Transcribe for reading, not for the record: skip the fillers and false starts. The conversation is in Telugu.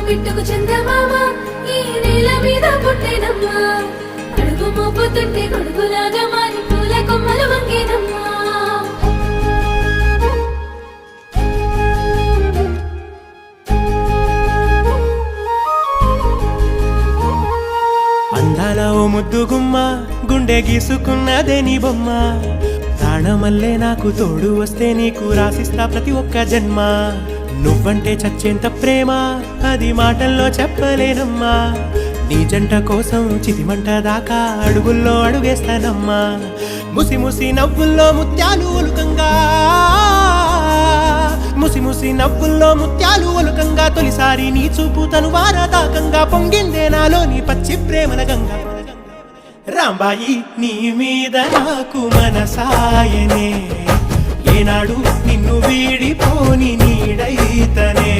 బిట్టుకు చందమామ ఈ నేల మీద పుట్టేనమ్మా అడుగు మోపుతుంటే గొడుగులాగా మారి పూల కొమ్మలు వంగేనమ్మా అందాల ఓ ముద్దు గుమ్మ గుండె గీసుకున్నదే నీ బొమ్మ ప్రాణమల్లే నాకు తోడు వస్తే నీకు రాసిస్తా ప్రతి ఒక్క జన్మ నువ్వంటే చచ్చేంత ప్రేమ అది మాటల్లో చెప్పలేనమ్మా నీ జంట కోసం చితిమంట దాకా అడుగుల్లో అడుగేస్తానమ్మా ముసి ముసి నవ్వుల్లో ముత్యాలు ఒలుకంగా ముసి ముసి నవ్వుల్లో ముత్యాలు ఒలుకంగా తొలిసారి నీ చూపు తను వారదాకంగా పొంగిందే నాలో నీ పచ్చి ప్రేమల గంగా రాంబాయి నీ మీద నాకు మనసాయనే ఏనాడు నిన్ను వీడిపోని నీడైతనే